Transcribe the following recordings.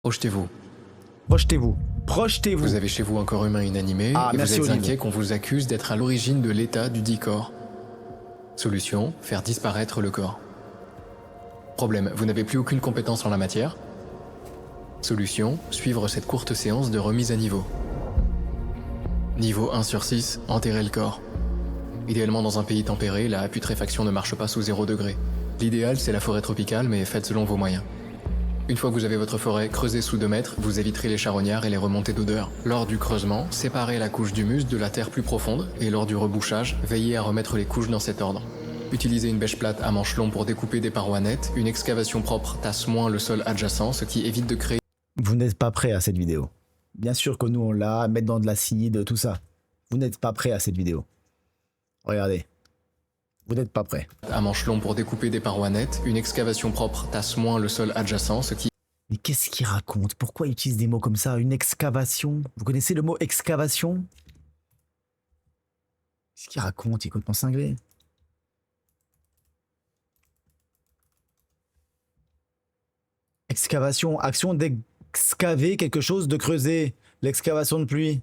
Projetez-vous. Projetez-vous. Projetez-vous. Vous avez chez vous un corps humain inanimé et vous êtes Olive. inquiet qu'on vous accuse d'être à l'origine de l'état du dit corps. Solution, faire disparaître le corps. Problème, vous n'avez plus aucune compétence en la matière. Solution, suivre cette courte séance de remise à niveau. Niveau 1 sur 6, enterrer le corps. Idéalement dans un pays tempéré, la putréfaction ne marche pas sous 0 degré. L'idéal, c'est la forêt tropicale, mais faites selon vos moyens. Une fois que vous avez votre forêt creusée sous 2 mètres, vous éviterez les charognards et les remontées d'odeur. Lors du creusement, séparez la couche d'humus de la terre plus profonde et lors du rebouchage, veillez à remettre les couches dans cet ordre. Utilisez une bêche plate à manche long pour découper des parois nettes. Une excavation propre tasse moins le sol adjacent, ce qui évite de créer... Vous n'êtes pas prêt à cette vidéo. Bien sûr que nous on l'a, mettre dans de l'acide, tout ça. Vous n'êtes pas prêt à cette vidéo. Regardez. Vous n'êtes pas prêt. À manche long pour découper des parois nettes. Une excavation propre tasse moins le sol adjacent, ce qui... Mais qu'est-ce qu'il raconte? Pourquoi il utilise des mots comme ça? Une excavation? Vous connaissez le mot excavation? Qu'est-ce qu'il raconte? Il est complètement cinglé. Excavation, action d'excaver quelque chose, de creuser. L'excavation de pluie.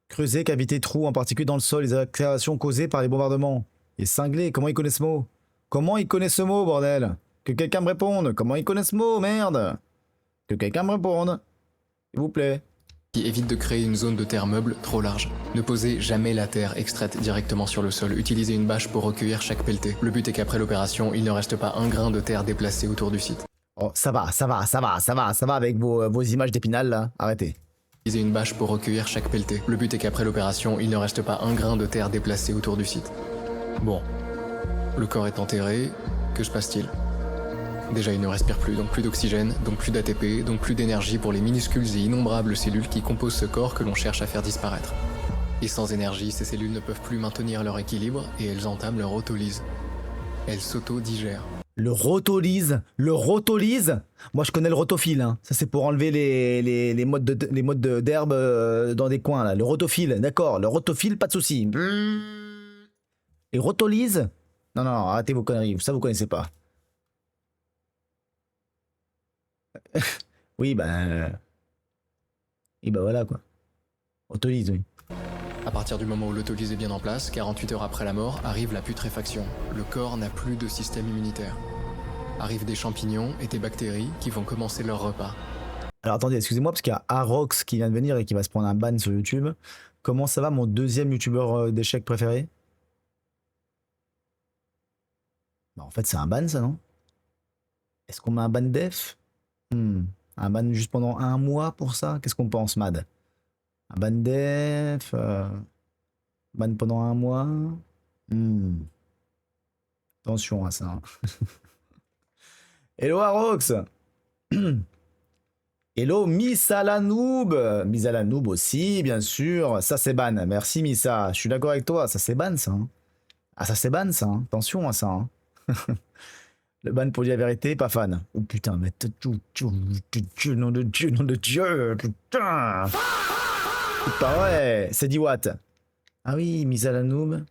Creuser, cavité, trou, en particulier dans le sol, les excavations causées par les bombardements. Il est cinglé, comment il connaît ce mot? Comment il connaît ce mot, bordel? Que quelqu'un me réponde. Comment il connaît ce mot, merde? Que quelqu'un me réponde. S'il vous plaît. Qui évite de créer une zone de terre meuble trop large. Ne posez jamais la terre extraite directement sur le sol. Utilisez une bâche pour recueillir chaque pelleté. Le but est qu'après l'opération, il ne reste pas un grain de terre déplacé autour du site. Oh, ça va avec vos images d'épinal, là. Arrêtez. Utilisez une bâche pour recueillir chaque pelleté. Le but est qu'après l'opération, il ne reste pas un grain de terre déplacé autour du site. Bon. Le corps est enterré. Que se passe-t-il? Déjà, il ne respire plus, donc plus d'oxygène, donc plus d'ATP, donc plus d'énergie pour les minuscules et innombrables cellules qui composent ce corps que l'on cherche à faire disparaître. Et sans énergie, ces cellules ne peuvent plus maintenir leur équilibre et elles entament leur autolyse. Elles s'auto-digèrent. Le rotolyse? Le rotolyse? Moi, je connais le rotophile, hein. Ça, c'est pour enlever les modes d'herbe dans des coins, là. Le rotophile, d'accord. Le rotophile, pas de souci. Et rotolyse? Non, arrêtez vos conneries. Ça, vous connaissez pas. Oui, bah voilà, quoi. Autolyse, oui. À partir du moment où l'autolyse est bien en place, 48 heures après la mort, arrive la putréfaction. Le corps n'a plus de système immunitaire. Arrivent des champignons et des bactéries qui vont commencer leur repas. Alors attendez, excusez-moi, parce qu'il y a Arox qui vient de venir et qui va se prendre un ban sur YouTube. Comment ça va, mon deuxième youtubeur d'échecs préféré? Bah, en fait, c'est un ban, ça, non? Est-ce qu'on met un ban def? Un ban juste pendant 1 mois pour ça? Qu'est-ce qu'on pense, Mad? Un ban def, ban pendant 1 mois. Attention à ça. Hein. Hello Arox. Hello Missalanoub. Missalanoub aussi, bien sûr. Ça c'est ban. Merci Missa. Je suis d'accord avec toi. Ça c'est ban ça. Hein. Ah ça c'est ban ça. Hein. Attention à ça. Hein. Le ban pour dire la vérité, pas fan. Oh putain, mais nom de Dieu, putain. C'est pas vrai, c'est Diwat. Ah oui, Missalanoub.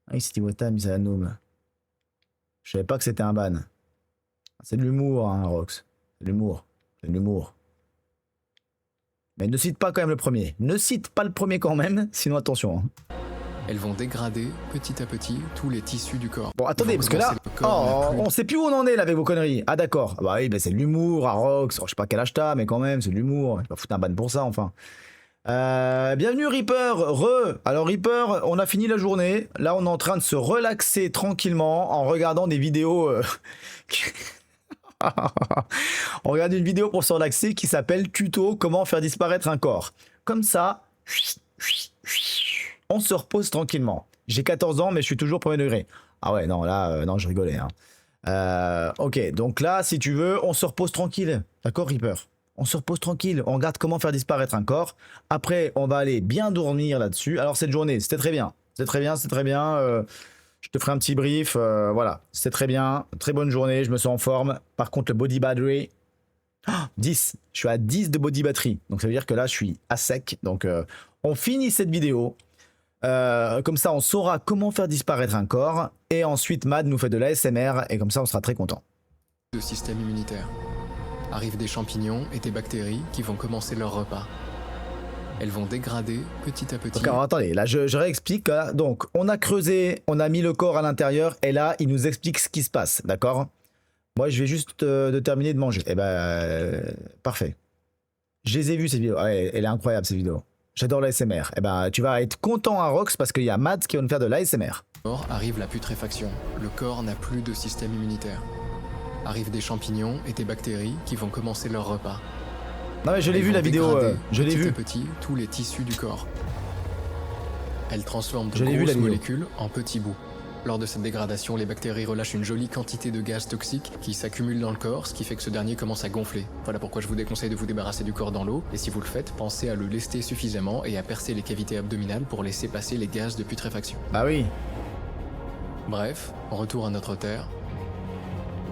Ah oui, c'est Diwata, Missalanoub. Je savais pas que c'était un ban. C'est de l'humour, hein, Rox. C'est de l'humour. C'est de l'humour. Mais ne cite pas quand même le premier. Ne cite pas le premier quand même, sinon attention. Hein. Elles vont dégrader petit à petit tous les tissus du corps. Bon, attendez, parce que là, on sait plus où on en est là avec vos conneries. Ah d'accord. Ah, bah oui, bah, c'est de l'humour, Arox. Je sais pas quel âge t'as, mais quand même, c'est de l'humour. Je vais pas foutre un ban pour ça, enfin. Bienvenue Reaper, Alors Reaper, on a fini la journée. Là, on est en train de se relaxer tranquillement en regardant des vidéos. On regarde une vidéo pour se relaxer qui s'appelle Tuto comment faire disparaître un corps. Comme ça, on se repose tranquillement. J'ai 14 ans, mais je suis toujours premier degré. Ah ouais, non, là, non, je rigolais. Hein. Ok, donc là, si tu veux, on se repose tranquille. D'accord, Reaper? On se repose tranquille, on regarde comment faire disparaître un corps. Après, on va aller bien dormir là-dessus. Alors, cette journée, c'était très bien. C'était très bien, c'était très bien. Je te ferai un petit brief. Voilà, c'était très bien. Très bonne journée, je me sens en forme. Par contre, le body battery, 10. Je suis à 10 de body battery. Donc, ça veut dire que là, je suis à sec. Donc, on finit cette vidéo. Comme ça, on saura comment faire disparaître un corps. Et ensuite, Mad nous fait de l'ASMR. Et comme ça, on sera très content. De système immunitaire. arrivent des champignons et des bactéries qui vont commencer leur repas. Elles vont dégrader petit à petit. Donc alors attendez, là je réexplique. Là. Donc on a creusé, on a mis le corps à l'intérieur et là il nous explique ce qui se passe, d'accord? Moi je vais juste terminer de manger. Eh ben parfait. Je les ai vus ces vidéos, ouais, elle est incroyable cette vidéo. J'adore l'ASMR. Eh ben tu vas être content à Rox parce qu'il y a Mads qui va nous faire de l'ASMR. Arrive la putréfaction. Le corps n'a plus de système immunitaire. Arrivent des champignons et des bactéries qui vont commencer leur repas. Non mais je l'ai vu la vidéo, je l'ai vu. Petit à petit, tous les tissus du corps. Elles transforment de Je l'ai vu, la grosses vidéo. molécules en petits bouts. Lors de cette dégradation, les bactéries relâchent une jolie quantité de gaz toxiques qui s'accumulent dans le corps, ce qui fait que ce dernier commence à gonfler. Voilà pourquoi je vous déconseille de vous débarrasser du corps dans l'eau, et si vous le faites, pensez à le lester suffisamment et à percer les cavités abdominales pour laisser passer les gaz de putréfaction. Bah oui. Bref, retour à notre terre.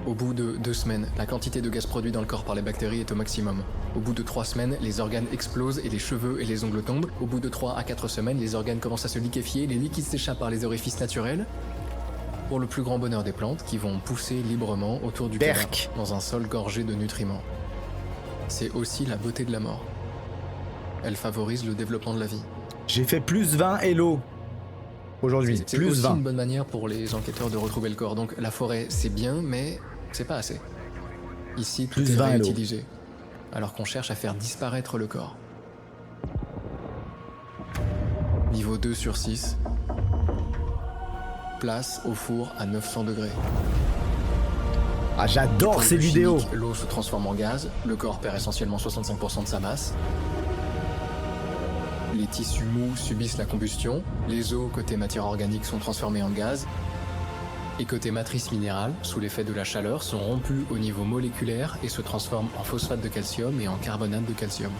Au bout de 2 semaines, la quantité de gaz produit dans le corps par les bactéries est au maximum. Au bout de 3 semaines, les organes explosent et les cheveux et les ongles tombent. Au bout de 3 à 4 semaines, les organes commencent à se liquéfier, les liquides s'échappent par les orifices naturels. Pour le plus grand bonheur des plantes qui vont pousser librement autour du cadavre, Berk. dans un sol gorgé de nutriments. C'est aussi la beauté de la mort. Elle favorise le développement de la vie. J'ai fait plus 20 Hello aujourd'hui, C'est plus aussi 20. une bonne manière pour les enquêteurs de retrouver le corps. Donc la forêt, c'est bien, mais c'est pas assez. Ici, tout Plus est 20 hello. réutilisé, alors qu'on cherche à faire disparaître le corps. Niveau 2 sur 6. Place au four à 900 degrés. Ah j'adore Pour ces le vidéos. chimique, l'eau se transforme en gaz, le corps perd essentiellement 65% de sa masse. Les tissus mous subissent la combustion, les os côté matière organique sont transformés en gaz, et côté matrice minérale, sous l'effet de la chaleur, sont rompus au niveau moléculaire et se transforment en phosphate de calcium et en carbonate de calcium.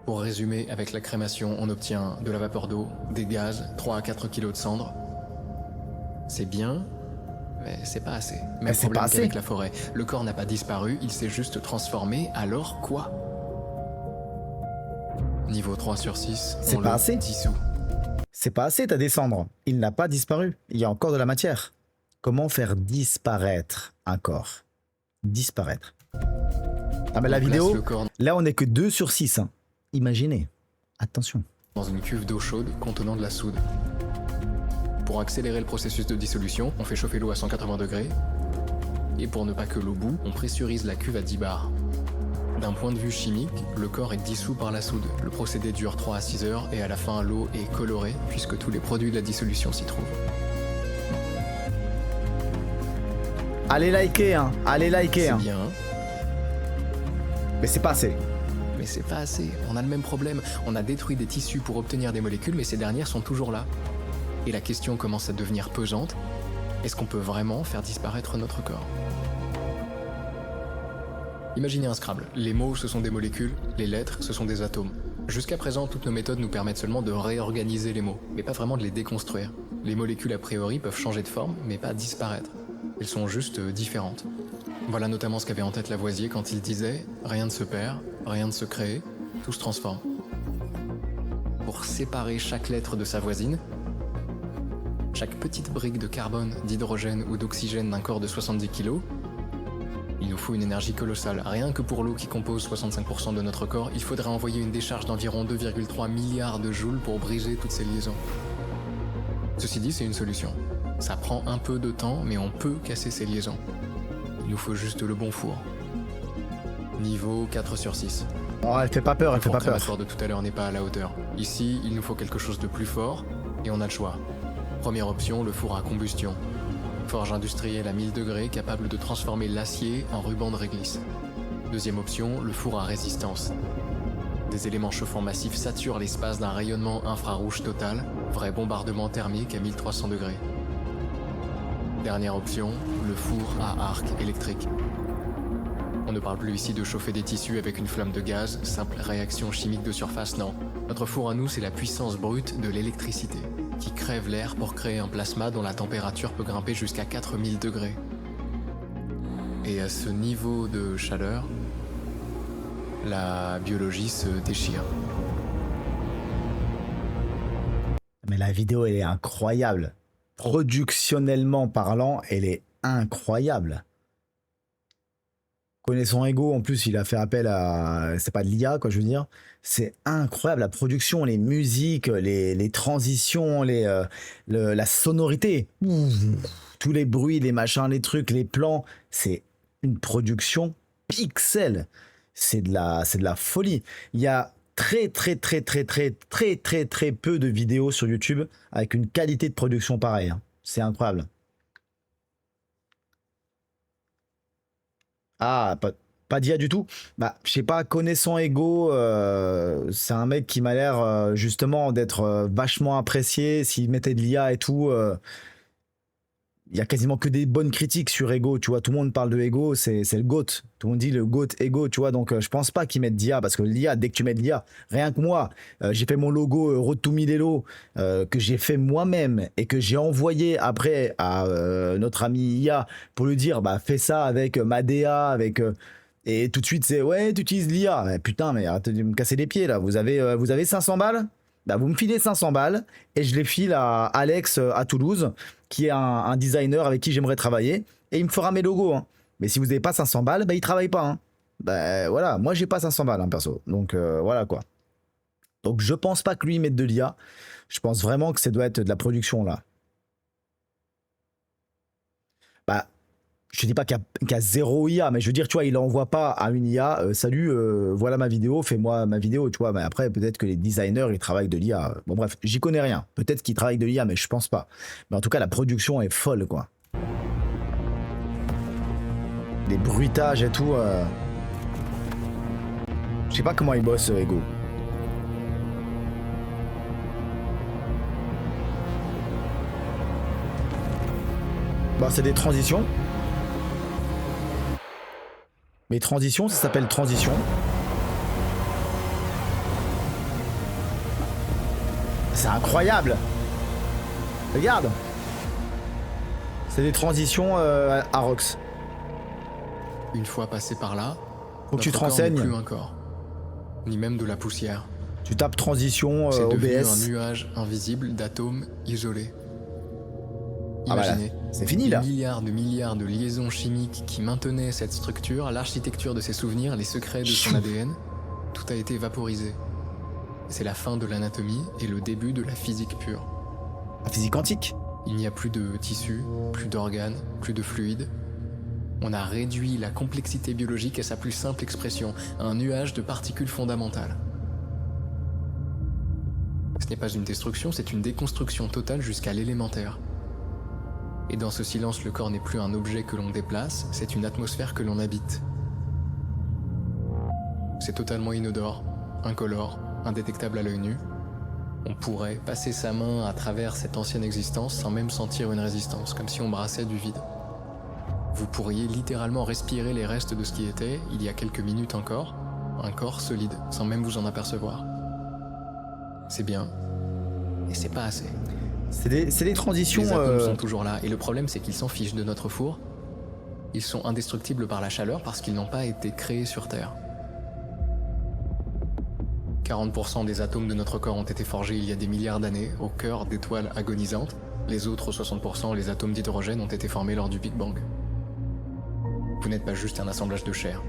Pour résumer, avec la crémation, on obtient de la vapeur d'eau, des gaz, 3 à 4 kg de cendres. C'est bien, mais c'est pas assez. Même c'est problème pas assez. qu'avec la forêt. Le corps n'a pas disparu, il s'est juste transformé, alors quoi? Niveau 3 sur 6, C'est on pas le assez. dissout. C'est pas assez, t'as des cendres. Il n'a pas disparu. Il y a encore de la matière. Comment faire disparaître un corps? Disparaître. Ah mais la On place vidéo, le corps là on est que 2 sur 6. Hein. Imaginez. Attention. dans une cuve d'eau chaude contenant de la soude. Pour accélérer le processus de dissolution, on fait chauffer l'eau à 180 degrés. Et pour ne pas que l'eau bout, on pressurise la cuve à 10 bars. D'un point de vue chimique, le corps est dissous par la soude. Le procédé dure 3 à 6 heures et à la fin, l'eau est colorée puisque tous les produits de la dissolution s'y trouvent. Allez liker, hein. Allez liker, C'est hein. bien, Mais c'est pas assez. mais c'est pas assez. On a le même problème. On a détruit des tissus pour obtenir des molécules, mais ces dernières sont toujours là. Et la question commence à devenir pesante. Est-ce qu'on peut vraiment faire disparaître notre corps? Imaginez un Scrabble. Les mots, ce sont des molécules, les lettres, ce sont des atomes. Jusqu'à présent, toutes nos méthodes nous permettent seulement de réorganiser les mots, mais pas vraiment de les déconstruire. Les molécules, a priori, peuvent changer de forme, mais pas disparaître. Elles sont juste différentes. Voilà notamment ce qu'avait en tête Lavoisier quand il disait « Rien ne se perd, rien ne se crée, tout se transforme ». Pour séparer chaque lettre de sa voisine, chaque petite brique de carbone, d'hydrogène ou d'oxygène d'un corps de 70 kg, il nous faut une énergie colossale. Rien que pour l'eau qui compose 65% de notre corps, il faudrait envoyer une décharge d'environ 2,3 milliards de joules pour briser toutes ces liaisons. Ceci dit, c'est une solution. Ça prend un peu de temps, mais on peut casser ces liaisons. Il nous faut juste le bon four. Niveau 4 sur 6. Oh, elle fait pas peur, elle Le fait four pas peur. crématoire de tout à l'heure n'est pas à la hauteur. Ici, il nous faut quelque chose de plus fort, et on a le choix. Première option, le four à combustion. Forge industrielle à 1000 degrés capable de transformer l'acier en ruban de réglisse. Deuxième option, le four à résistance. Des éléments chauffants massifs saturent l'espace d'un rayonnement infrarouge total, vrai bombardement thermique à 1300 degrés. Dernière option, le four à arc électrique. On ne parle plus ici de chauffer des tissus avec une flamme de gaz, simple réaction chimique de surface, non. Notre four à nous, c'est la puissance brute de l'électricité, qui crève l'air pour créer un plasma dont la température peut grimper jusqu'à 4000 degrés. Et à ce niveau de chaleur, la biologie se déchire. Mais la vidéo, elle est incroyable. Productionnellement parlant, elle est incroyable. Connaissant Ego, en plus, il a fait appel à. C'est pas de l'IA, quoi, je veux dire. C'est incroyable, la production, les musiques, les transitions, la sonorité. Ouh, tous les bruits, les machins, les trucs, les plans. C'est une production pixel. C'est de la folie. Il y a très peu de vidéos sur YouTube avec une qualité de production pareille, hein. C'est incroyable. Ah, pas d'IA du tout. Bah, je sais pas, connaissant Ego, c'est un mec qui m'a l'air justement d'être vachement apprécié. S'il mettait de l'IA et tout, il y a quasiment que des bonnes critiques sur Ego. Tu vois, tout le monde parle de Ego, c'est le GOAT. Tout le monde dit le GOAT Ego, tu vois. Donc, je pense pas qu'ils mettent d'IA parce que l'IA, dès que tu mets de l'IA, rien que moi, j'ai fait mon logo Road to 1000 Elo que j'ai fait moi-même et que j'ai envoyé après à notre ami IA pour lui dire, bah, fais ça avec ma DA, avec. Et tout de suite, c'est ouais, tu utilises l'IA. Putain, mais arrêtez de me casser les pieds là. Vous avez 500 balles? Bah, vous me filez 500 balles et je les file à Alex à Toulouse, qui est un designer avec qui j'aimerais travailler, et il me fera mes logos, hein. Mais si vous n'avez pas 500 balles, bah, il travaille pas, hein. Bah voilà, moi j'ai pas 500 balles, hein, perso. Donc voilà quoi. Donc je pense pas que lui mette de l'IA. Je pense vraiment que ça doit être de la production là. Bah, je dis pas qu'il y a zéro IA, mais je veux dire, tu vois, il envoie pas à une IA, salut, voilà ma vidéo, fais-moi ma vidéo, tu vois. Mais après, peut-être que les designers, ils travaillent de l'IA. Bon, bref, j'y connais rien. Peut-être qu'ils travaillent de l'IA, mais je pense pas. Mais en tout cas, la production est folle, quoi. Les bruitages et tout. Je sais pas comment ils bossent, Ego. Bah, c'est des transitions. Mais transition, ça s'appelle transition. C'est incroyable. Regarde. C'est des transitions à Rox. Une fois passé par là, Faut que tu te notre corps n'est renseignes. plus un corps, ni même de la poussière. Tu tapes transition C'est devenu un OBS. nuage invisible d'atomes isolés. Ah bah là, Imaginez, c'est fini là. des milliards de liaisons chimiques qui maintenaient cette structure, l'architecture de ses souvenirs, les secrets de son ADN, tout a été vaporisé. C'est la fin de l'anatomie et le début de la physique pure. La physique quantique. Il n'y a plus de tissus, plus d'organes, plus de fluides. On a réduit la complexité biologique à sa plus simple expression, un nuage de particules fondamentales. Ce n'est pas une destruction, c'est une déconstruction totale jusqu'à l'élémentaire. Et dans ce silence, le corps n'est plus un objet que l'on déplace, c'est une atmosphère que l'on habite. C'est totalement inodore, incolore, indétectable à l'œil nu. On pourrait passer sa main à travers cette ancienne existence sans même sentir une résistance, comme si on brassait du vide. Vous pourriez littéralement respirer les restes de ce qui était, il y a quelques minutes encore, un corps solide, sans même vous en apercevoir. C'est bien, et c'est pas assez. C'est des transitions. Les atomes sont toujours là, et le problème c'est qu'ils s'en fichent de notre four. Ils sont indestructibles par la chaleur parce qu'ils n'ont pas été créés sur Terre. 40% des atomes de notre corps ont été forgés il y a des milliards d'années, au cœur d'étoiles agonisantes. Les autres 60%, les atomes d'hydrogène, ont été formés lors du Big Bang. Vous n'êtes pas juste un assemblage de chair.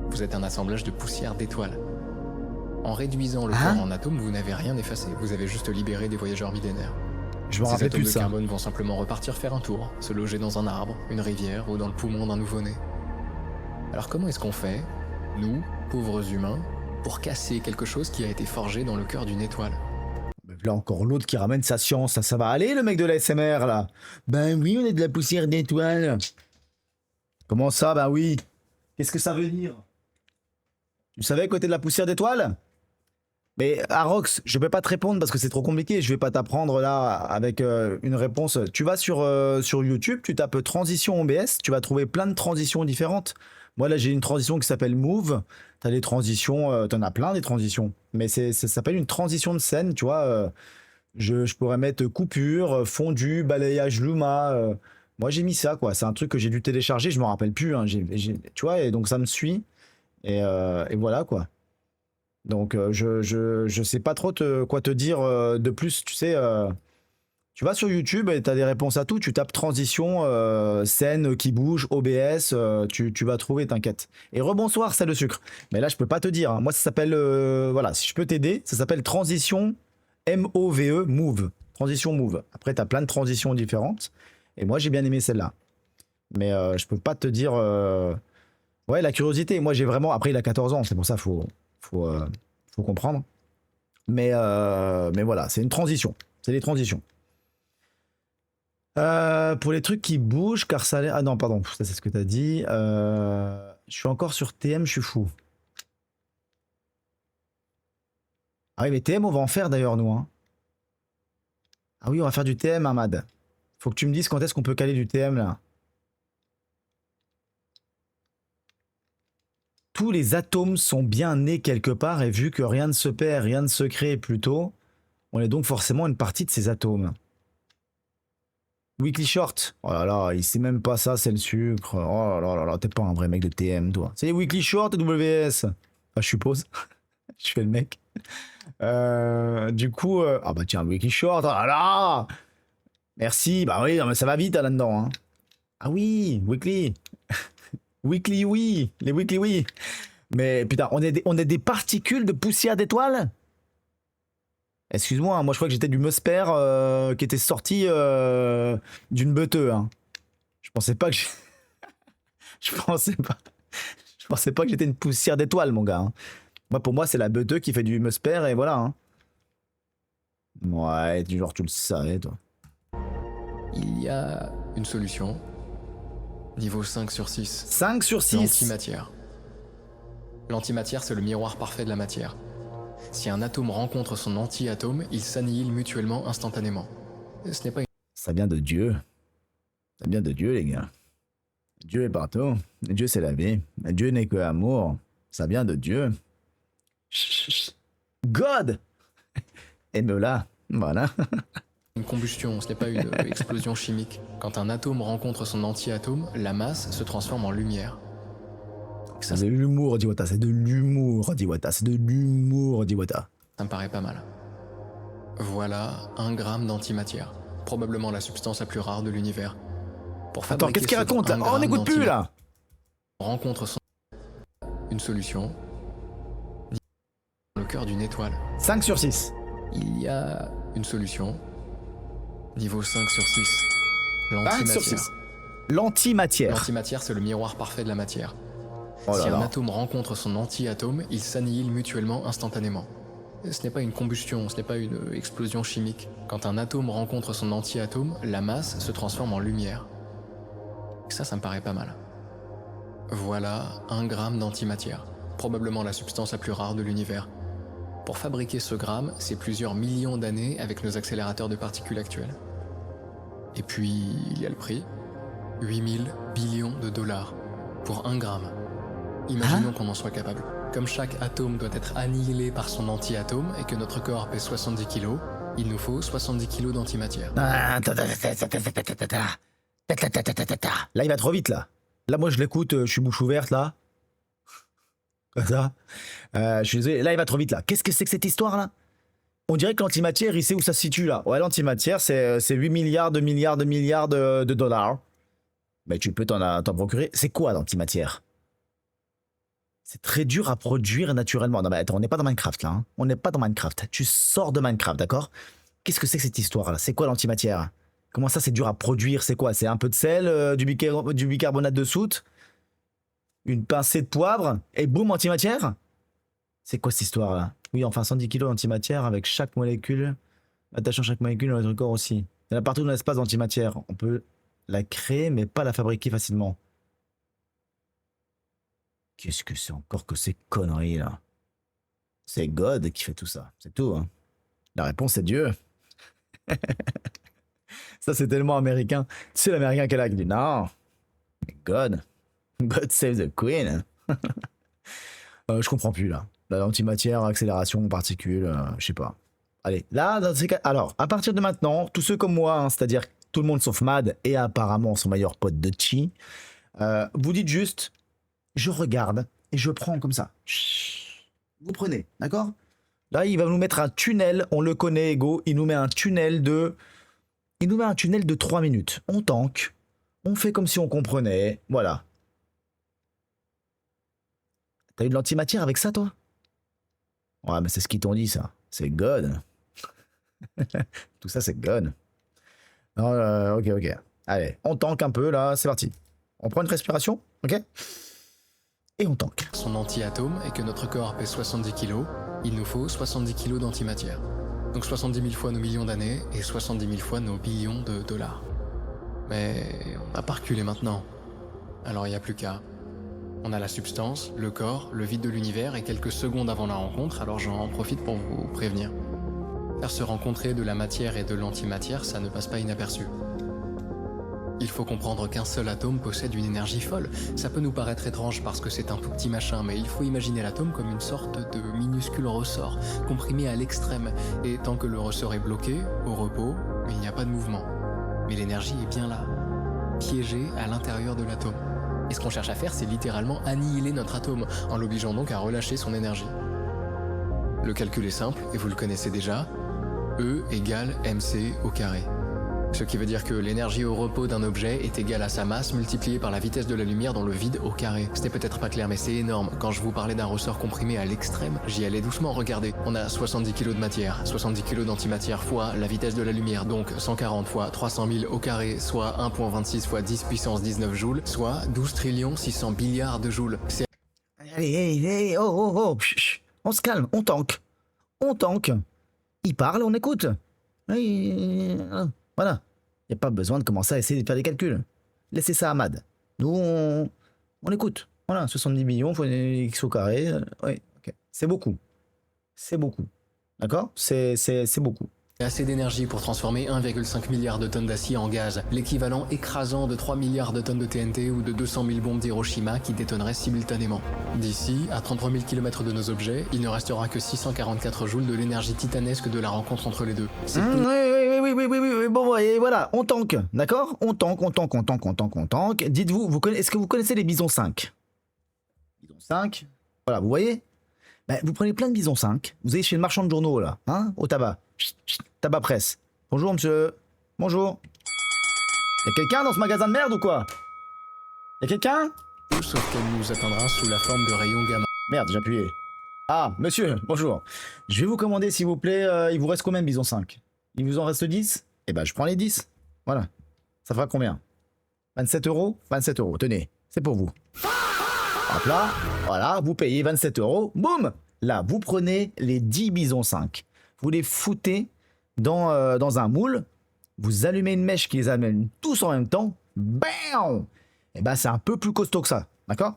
Vous êtes un assemblage de poussière d'étoiles. En réduisant le corps en atomes, vous n'avez rien effacé, vous avez juste libéré des voyageurs millénaires. Je me Ces rappelle atomes plus de de ça. carbone vont simplement repartir faire un tour, se loger dans un arbre, une rivière ou dans le poumon d'un nouveau-né. Alors comment est-ce qu'on fait, nous, pauvres humains, pour casser quelque chose qui a été forgé dans le cœur d'une étoile? Là encore l'autre qui ramène sa science. Ça va aller le mec de la SMR là? Ben oui, on est de la poussière d'étoiles. Comment ça, ben oui? Qu'est-ce que ça veut dire? Tu savais côté de la poussière d'étoiles? Mais Arox, je peux pas te répondre parce que c'est trop compliqué. Je vais pas t'apprendre là avec une réponse. Tu vas sur YouTube, tu tapes transition OBS, tu vas trouver plein de transitions différentes. Moi là j'ai une transition qui s'appelle Move. T'as des transitions, t'en as plein des transitions. Mais ça s'appelle une transition de scène, tu vois. Je pourrais mettre coupure, fondu, balayage Luma. Moi j'ai mis ça quoi. C'est un truc que j'ai dû télécharger, je me rappelle plus, hein. Tu vois, et donc ça me suit. Et voilà quoi. Donc je sais pas trop quoi te dire de plus, tu sais. Tu vas sur YouTube et tu as des réponses à tout. Tu tapes transition, scène qui bouge, OBS, tu vas trouver, t'inquiète. Et rebonsoir, c'est le sucre. Mais là, je peux pas te dire, hein. Moi, ça s'appelle, voilà, si je peux t'aider, ça s'appelle transition MOVE, Move. Transition Move. Après, tu as plein de transitions différentes. Et moi, j'ai bien aimé celle-là. Mais je peux pas te dire. Ouais, la curiosité. Moi, j'ai vraiment. Après, il a 14 ans, c'est pour ça, faut comprendre. Mais voilà, c'est une transition. C'est des transitions. Pour les trucs qui bougent, car ça a l'air. Ah non, pardon, ça c'est ce que t'as dit. Je suis encore sur TM, je suis fou. Ah oui, mais TM, on va en faire d'ailleurs, nous. Hein. Ah oui, on va faire du TM, Ahmad. Faut que tu me dises quand est-ce qu'on peut caler du TM là. Tous les atomes sont bien nés quelque part et vu que rien ne se perd, rien ne se crée plutôt, on est donc forcément une partie de ces atomes. Weekly Short. Oh là là, il sait même pas ça, c'est le sucre. Oh là là là, t'es pas un vrai mec de TM, toi. C'est les Weekly Short et WS. Enfin, je suppose. Je fais le mec. Du coup, ah bah tiens, Weekly Short, oh là là. Merci, bah oui, non, mais ça va vite là-dedans. Hein. Ah oui, Weekly. Weekly, oui. Les Weekly, oui. Mais putain, on est des particules de poussière d'étoiles. Excuse-moi, hein, moi je crois que j'étais du Musper qui était sorti d'une beuteux. Hein. Je pensais pas que je pensais pas que j'étais une poussière d'étoiles, mon gars. Hein. Moi, pour moi, c'est la beuteux qui fait du Musper et voilà. Hein. Ouais, du genre tu le savais, toi. Il y a une solution. Niveau 5 sur 6. 5 sur 6. L'antimatière. L'antimatière, c'est le miroir parfait de la matière. Si un atome rencontre son anti-atome, ils s'annihilent mutuellement instantanément. Ce n'est pas une... Ça vient de Dieu. Ça vient de Dieu, les gars. Dieu est partout. Dieu, c'est la vie. Dieu n'est que amour. Ça vient de Dieu. God! Aime-la. Voilà. Une combustion, ce n'est pas une explosion chimique. Quand un atome rencontre son anti-atome, la masse se transforme en lumière. C'est de l'humour, Diwata. C'est de l'humour, Diwata. C'est de l'humour, Diwata. Ça me paraît pas mal. Voilà 1 gramme d'antimatière. Probablement la substance la plus rare de l'univers. Attends, qu'est-ce qu'il raconte là? Oh, on n'écoute plus là! Rencontre son... Une solution. Dans le cœur d'une étoile. 5 sur 6. Il y a une solution. Niveau 5 sur 6. 5 sur 6. L'antimatière. L'antimatière, c'est le miroir parfait de la matière. Oh si là un là. atome rencontre son anti-atome, ils s'annihilent mutuellement instantanément. Ce n'est pas une combustion, ce n'est pas une explosion chimique. Quand un atome rencontre son anti-atome, la masse se transforme en lumière. Ça me paraît pas mal. Voilà 1 gramme d'antimatière. Probablement la substance la plus rare de l'univers. Pour fabriquer ce gramme, c'est plusieurs millions d'années avec nos accélérateurs de particules actuels. Et puis, il y a le prix. 8000 billions de dollars pour 1 gramme. Imaginons qu'on en soit capable. Comme chaque atome doit être annihilé par son anti-atome et que notre corps pèse 70 kg, il nous faut 70 kg d'antimatière. Là, il va trop vite là. Là, moi, je l'écoute, je suis bouche ouverte là. Comme ça. Je suis désolé. Là, il va trop vite là. Qu'est-ce que c'est que cette histoire là? On dirait que l'antimatière, il sait où ça se situe là. Ouais, l'antimatière, c'est 8 milliards de dollars. Mais tu peux t'en procurer. C'est quoi l'antimatière? C'est très dur à produire naturellement. Non mais attends, on n'est pas dans Minecraft là. Hein. On n'est pas dans Minecraft. Tu sors de Minecraft, d'accord? Qu'est-ce que c'est que cette histoire là? C'est quoi l'antimatière? Comment ça c'est dur à produire? C'est quoi? C'est un peu de sel, du bicarbonate de soude, une pincée de poivre et boum, antimatière? C'est quoi cette histoire là? Oui, enfin 110 kg d'antimatière avec chaque molécule, attachant chaque molécule dans notre corps aussi. Il y en a partout dans l'espace d'antimatière. On peut la créer mais pas la fabriquer facilement. Qu'est-ce que c'est encore que ces conneries là? C'est God qui fait tout ça, c'est tout. Hein. La réponse est Dieu. Ça c'est tellement américain. C'est l'américain qui est là qui dit non. God. God save the queen. Je comprends plus là. L'antimatière, accélération, particules, je sais pas. Allez, là, dans ces cas, alors, à partir de maintenant, tous ceux comme moi, hein, c'est-à-dire tout le monde sauf Mad et apparemment son meilleur pote de Chi, vous dites juste, je regarde et je prends comme ça. Chut. Vous prenez, d'accord? Là, il va nous mettre un tunnel, on le connaît, Ego, il nous met un tunnel de Il nous met un tunnel de 3 minutes. On tank. On fait comme si on comprenait. Voilà. T'as eu de l'antimatière avec ça, toi? Ouais, mais c'est ce qu'ils t'ont dit, ça. C'est God. Tout ça, c'est God. Non, ok, ok. Allez, on tank un peu, là. C'est parti. On prend une respiration, ok? Et on tank. Son anti-atome et que notre corps pèse 70 kg, il nous faut 70 kg d'antimatière. Donc 70 000 fois nos millions d'années et 70 000 fois nos billions de dollars. Mais on n'a pas reculé maintenant. Alors il n'y a plus qu'à. On a la substance, le corps, le vide de l'univers et quelques secondes avant la rencontre, alors j'en profite pour vous prévenir. Faire se rencontrer de la matière et de l'antimatière, ça ne passe pas inaperçu. Il faut comprendre qu'un seul atome possède une énergie folle. Ça peut nous paraître étrange parce que c'est un tout petit machin, mais il faut imaginer l'atome comme une sorte de minuscule ressort, comprimé à l'extrême. Et tant que le ressort est bloqué, au repos, il n'y a pas de mouvement. Mais l'énergie est bien là, piégée à l'intérieur de l'atome. Et ce qu'on cherche à faire, c'est littéralement annihiler notre atome, en l'obligeant donc à relâcher son énergie. Le calcul est simple, et vous le connaissez déjà. E égale mc au carré. Ce qui veut dire que l'énergie au repos d'un objet est égale à sa masse multipliée par la vitesse de la lumière dans le vide au carré. C'était peut-être pas clair, mais c'est énorme. Quand je vous parlais d'un ressort comprimé à l'extrême, j'y allais doucement. Regardez, on a 70 kg de matière, 70 kg d'antimatière fois la vitesse de la lumière, donc 140 fois 300 000 au carré, soit 1,26 fois 10 puissance 19 joules, soit 12 600 billiards de joules. C'est... Allez, oh, on se calme, on tank. On tank. Il parle, on écoute. Voilà. Il n'y a pas besoin de commencer à essayer de faire des calculs. Laissez ça à Mad. Nous, on écoute. Voilà, 70 millions fois x au carré. Oui, ok. C'est beaucoup. C'est beaucoup. D'accord? C'est beaucoup. Assez d'énergie pour transformer 1,5 milliard de tonnes d'acier en gaz, l'équivalent écrasant de 3 milliards de tonnes de TNT ou de 200 000 bombes d'Hiroshima qui détonneraient simultanément. D'ici, à 33 000 km de nos objets, il ne restera que 644 joules de l'énergie titanesque de la rencontre entre les deux. Oui, bon, et voilà, on tank, d'accord? On tank. Dites-vous, est-ce que vous connaissez les Bison 5? Bison 5, voilà, vous voyez? Ben, vous prenez plein de Bison 5, vous allez chez le marchand de journaux, là, hein, au tabac. Tabac presse. Bonjour, monsieur. Bonjour. Y'a quelqu'un dans ce magasin de merde ou quoi? Y'a quelqu'un? Sauf qu'elle nous atteindra sous la forme de rayons gamma. Merde, j'ai appuyé. Ah, monsieur, bonjour. Je vais vous commander, s'il vous plaît, il vous reste combien de Bison 5? Il vous en reste 10? Eh ben, je prends les 10. Voilà. Ça fera combien? 27 euros? 27 euros, tenez, c'est pour vous. Hop là, voilà, vous payez 27 euros. Boum! Là, vous prenez les 10 Bison 5. Vous les foutez dans un moule. Vous allumez une mèche qui les amène tous en même temps. Bam! Et ben, c'est un peu plus costaud que ça. D'accord?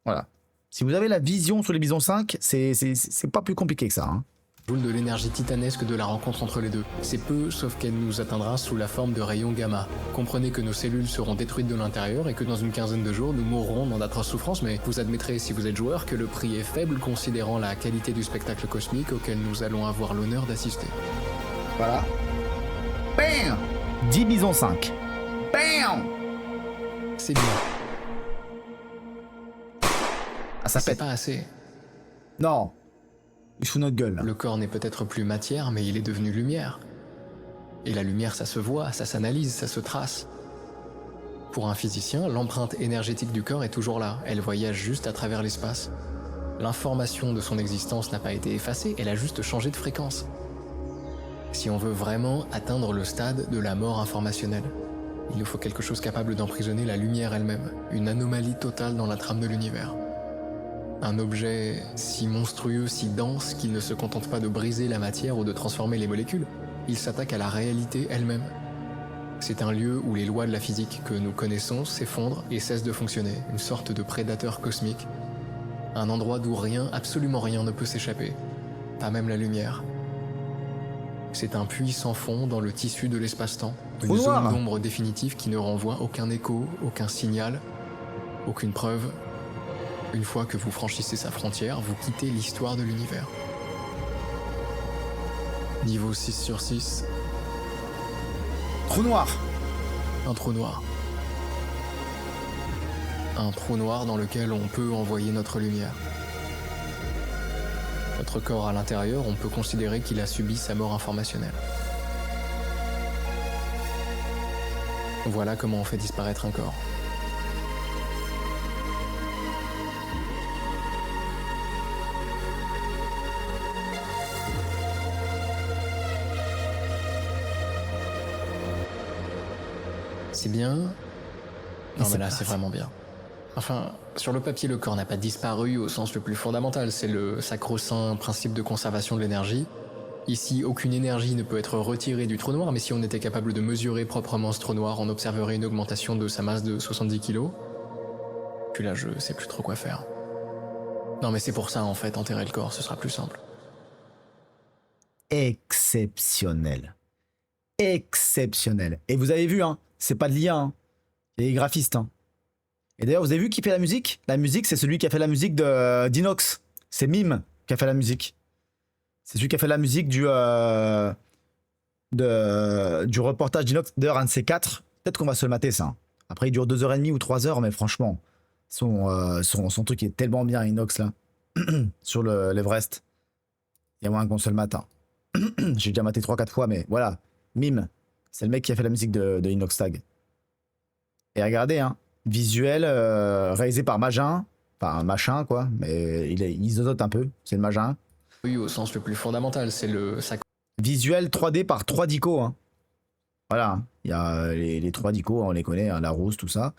Voilà. Si vous avez la vision sur les Bison 5, c'est pas plus compliqué que ça. Hein. Joule de l'énergie titanesque de la rencontre entre les deux. C'est peu, sauf qu'elle nous atteindra sous la forme de rayons gamma. Comprenez que nos cellules seront détruites de l'intérieur et que dans une quinzaine de jours, nous mourrons dans d'atroces souffrances, mais vous admettrez, si vous êtes joueur, que le prix est faible considérant la qualité du spectacle cosmique auquel nous allons avoir l'honneur d'assister. Voilà. Bam! 10 Bison 5. Bam! C'est bien. Ah, ça C'est pète. pas assez. Non. Il fout notre gueule. Là. Le corps n'est peut-être plus matière, mais il est devenu lumière. Et la lumière, ça se voit, ça s'analyse, ça se trace. Pour un physicien, l'empreinte énergétique du corps est toujours là. Elle voyage juste à travers l'espace. L'information de son existence n'a pas été effacée, elle a juste changé de fréquence. Si on veut vraiment atteindre le stade de la mort informationnelle, il nous faut quelque chose capable d'emprisonner la lumière elle-même, une anomalie totale dans la trame de l'univers. Un objet si monstrueux, si dense, qu'il ne se contente pas de briser la matière ou de transformer les molécules. Il s'attaque à la réalité elle-même. C'est un lieu où les lois de la physique que nous connaissons s'effondrent et cessent de fonctionner, une sorte de prédateur cosmique. Un endroit d'où rien, absolument rien ne peut s'échapper, pas même la lumière. C'est un puits sans fond dans le tissu de l'espace-temps, une zone d'ombre définitive qui ne renvoie aucun écho, aucun signal, aucune preuve. Une fois que vous franchissez sa frontière, vous quittez l'histoire de l'univers. Niveau 6 sur 6. Trou noir. Un trou noir. Un trou noir dans lequel on peut envoyer notre lumière. Notre corps à l'intérieur, on peut considérer qu'il a subi sa mort informationnelle. Voilà comment on fait disparaître un corps. C'est bien. Non mais là c'est vraiment bien. Enfin, sur le papier, le corps n'a pas disparu au sens le plus fondamental, c'est le sacro-saint principe de conservation de l'énergie. Ici, aucune énergie ne peut être retirée du trou noir, mais si on était capable de mesurer proprement ce trou noir, on observerait une augmentation de sa masse de 70 kg. Puis là, je sais plus trop quoi faire. Non mais c'est pour ça en fait, enterrer le corps, ce sera plus simple. Exceptionnel. Exceptionnel. Et vous avez vu, hein, c'est pas de l'IA, hein. Il est graphiste, hein. Et d'ailleurs, vous avez vu qui fait la musique? La musique, c'est celui qui a fait la musique de d'Inox. C'est Mime qui a fait la musique. C'est celui qui a fait la musique du reportage d'Inox. D'ailleurs, un de ces quatre, peut-être qu'on va se le mater, ça. Après, il dure 2h30 ou 3 heures, mais franchement, son truc est tellement bien, Inox, là, sur l'Everest. Il y a moyen qu'on se le mate. Hein. J'ai déjà maté 3-4 fois, mais voilà. Mime, c'est le mec qui a fait la musique de Inox Tag. Et regardez, hein, visuel réalisé par Magin, enfin machin quoi, mais il zozote un peu, c'est le Magin. Oui, au sens le plus fondamental, c'est le visuel 3D par 3 dico, hein. Voilà, il y a les 3 dico, on les connaît, hein, Larousse, tout ça.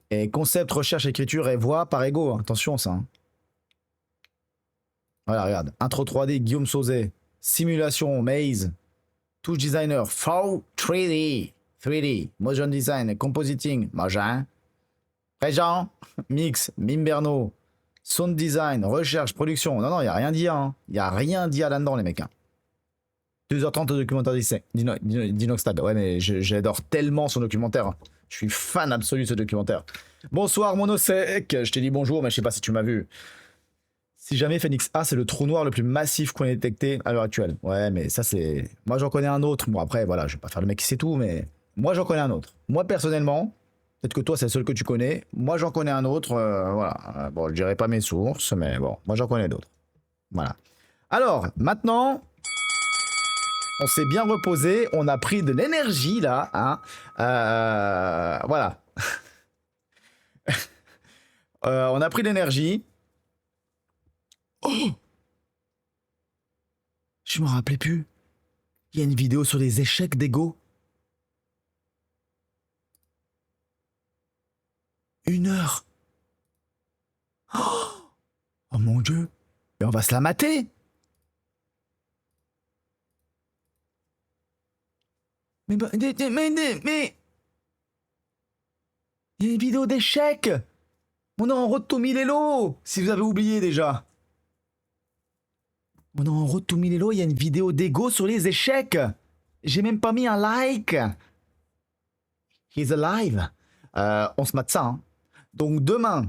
Et concept, recherche, écriture et voix par ego, hein. Attention ça. Hein. Voilà, regarde, intro 3D, Guillaume Sauzet, simulation, Maze, touch designer, 3D. 3D, motion design, compositing, Magin. Régent, mix, Mimberno, sound design, recherche, production. Non, il n'y a rien dit. Hein. Il n'y a rien dit là-dedans, les mecs. Hein. 2h30 de documentaire d'Inoxtag. Ouais, mais j'adore tellement son documentaire. Hein. Je suis fan absolu de ce documentaire. Bonsoir, Monosec. Je t'ai dit bonjour, mais je sais pas si tu m'as vu. Si jamais Phoenix A, c'est le trou noir le plus massif qu'on ait détecté à l'heure actuelle. Ouais, mais ça, c'est. Moi, j'en connais un autre. Bon, après, voilà, je vais pas faire le mec qui sait tout, mais. Moi, j'en connais un autre. Moi, personnellement, peut-être que toi, c'est le seul que tu connais. Moi, j'en connais un autre. Voilà. Bon, je dirais pas mes sources, mais bon, moi, j'en connais d'autres. Voilà. Alors, maintenant, on s'est bien reposé. On a pris de l'énergie, là. Hein. Voilà. On a pris de l'énergie. Oh! Je me rappelais plus. Il y a une vidéo sur les échecs d'ego. 1 heure. Oh mon Dieu. Mais on va se la mater. Mais il y a une vidéo d'échecs. On est en road to Milelo. Si vous avez oublié déjà. On est en road to Milelo. Il y a une vidéo d'ego sur les échecs. J'ai même pas mis un like. He's alive. On se mate ça. Hein. Donc demain,